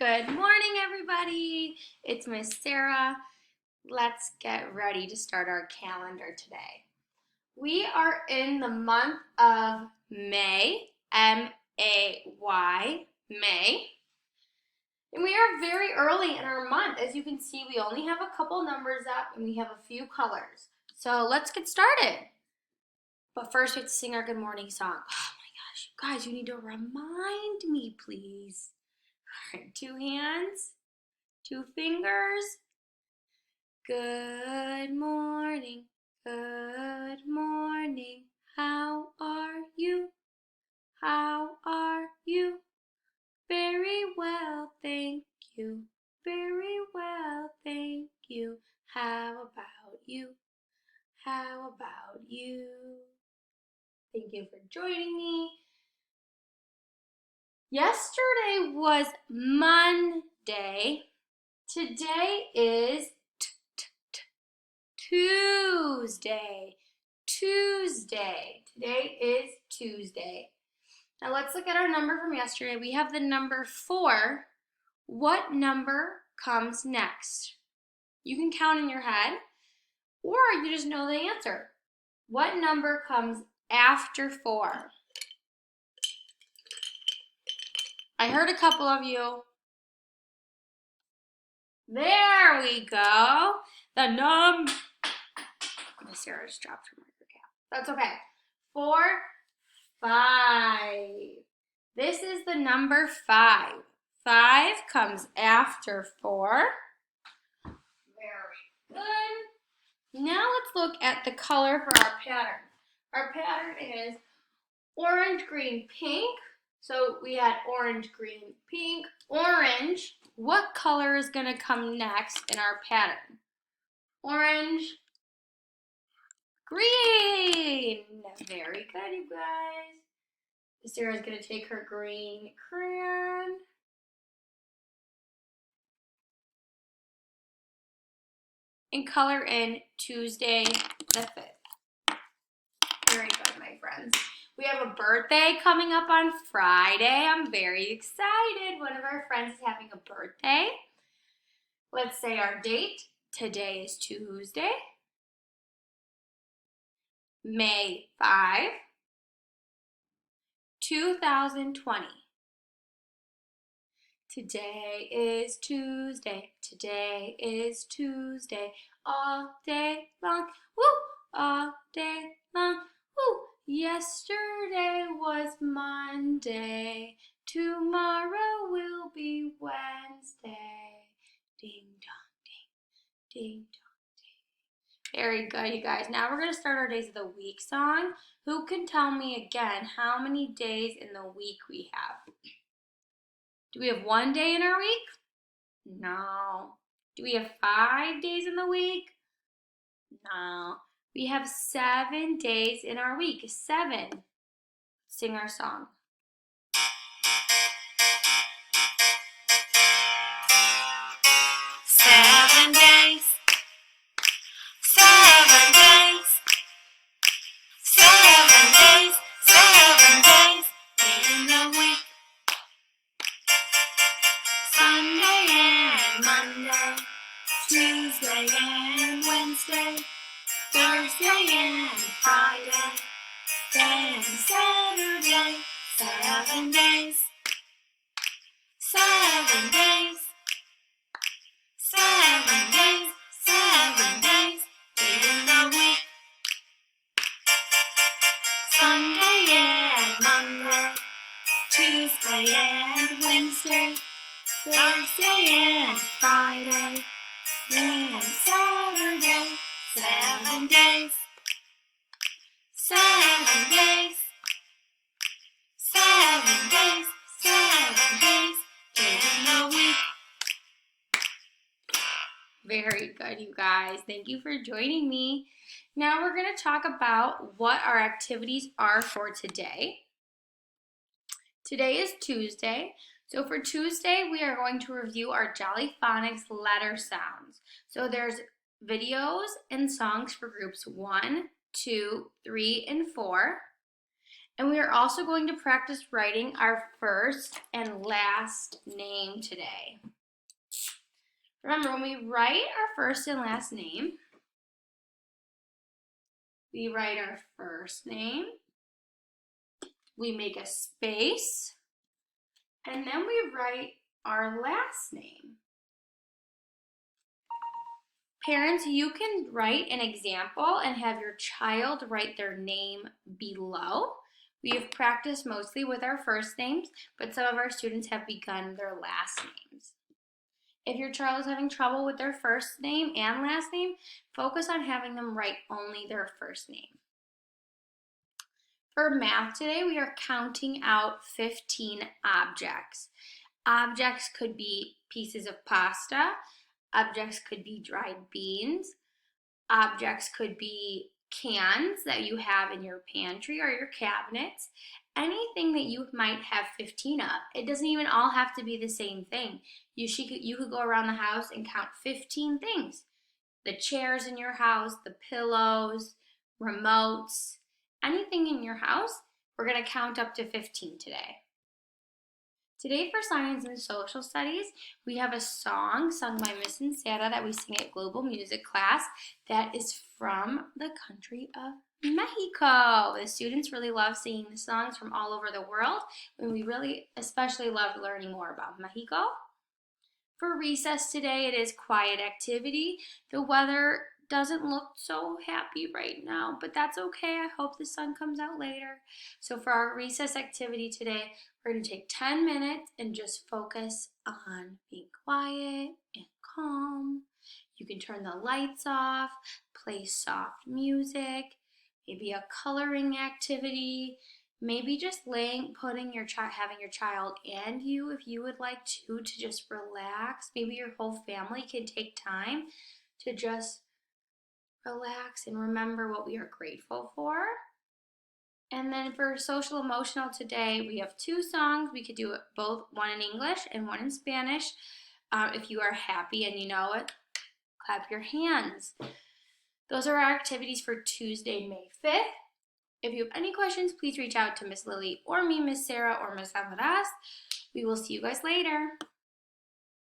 Good morning, everybody. It's Miss Sarah. Let's get ready to start our calendar today. We are in the month of May, M-A-Y, May. And we are very early in our month. As you can see, we only have a couple numbers up and we have a few colors. So let's get started. But first, we have to sing our good morning song. Oh my gosh, you guys, you need to remind me, please. All right, 2 hands. 2 fingers. Good morning, how are you? How are you? Very well, thank you. Very well, thank you. How about you? How about you? Thank you for joining me. Yesterday was Monday. Today is Tuesday. Today is Tuesday. Now let's look at our number from yesterday. We have the number 4. What number comes next? You can count in your head, or you just know the answer. What number comes after 4? I heard a couple of you. There we go. The Miss Sarah just dropped her marker cap. That's okay. 4, 5. This is the number 5. 5 comes after 4. Very good. Now let's look at the color for our pattern. Our pattern is orange, green, pink. So we had orange, green, pink, orange. What color is going to come next in our pattern? Orange, green. Very good, you guys. Sarah's going to take her green crayon. And color in Tuesday the 5th. Very good, my friends. We have a birthday coming up on Friday. I'm very excited. One of our friends is having a birthday. Let's say our date. Today is Tuesday, May 5, 2020. Today is Tuesday. Today is Tuesday. All day long. Woo! All day long. Woo! Yesterday was Monday. Tomorrow will be Wednesday. Ding dong ding. Ding dong ding. Very good, you guys. Now we're going to start our Days of the Week song. Who can tell me again how many days in the week we have? Do we have 1 day in our week? No. Do we have 5 days in the week? No. We have 7 days in our week. 7. Sing our song. Seven days. 7 days. 7 days. 7 days in the week. Sunday and Monday, Tuesday and Wednesday, Thursday and Friday, then Saturday. 7 days. 7 days. 7 days. 7 days in the week. Sunday and Monday, Tuesday and Wednesday, Thursday and Friday, then Saturday. 7 days. 7 days. 7 days. 7 days in the week. Very good, you guys. Thank you for joining me. Now we're going to talk about what our activities are for today. Today is Tuesday. So for Tuesday, we are going to review our Jolly Phonics letter sounds. So there's videos and songs for groups 1, 2, 3, and 4. And we are also going to practice writing our first and last name today. Remember, when we write our first and last name, we write our first name, we make a space, and then we write our last name. Parents, you can write an example and have your child write their name below. We have practiced mostly with our first names, but some of our students have begun their last names. If your child is having trouble with their first name and last name, focus on having them write only their first name. For math today, we are counting out 15 objects. Objects could be pieces of pasta. Objects could be dried beans. Objects could be cans that you have in your pantry or your cabinets. Anything that you might have 15 of. It doesn't even all have to be the same thing. You could go around the house and count 15 things. The chairs in your house, the pillows, remotes, anything in your house, we're going to count up to 15 today. Today for Science and Social Studies, we have a song sung by Miss Insana that we sing at Global Music class that is from the country of Mexico. The students really love singing the songs from all over the world, and we really especially love learning more about Mexico. For recess today, it is quiet activity. The weather doesn't look so happy right now, but that's okay. I hope the sun comes out later. So for our recess activity today, we're going to take 10 minutes and just focus on being quiet and calm. You can turn the lights off, play soft music, maybe a coloring activity, maybe just having your child and you, if you would like to just relax. Maybe your whole family can take time to just relax and remember what we are grateful for. And then for social emotional today, we have 2 songs. We could do it both, one in English and one in Spanish. If you are happy and you know it, clap your hands. Those are our activities for Tuesday, May 5th. If you have any questions, please reach out to Miss Lily or me, Miss Sarah, or Miss Almaraz. We will see you guys later.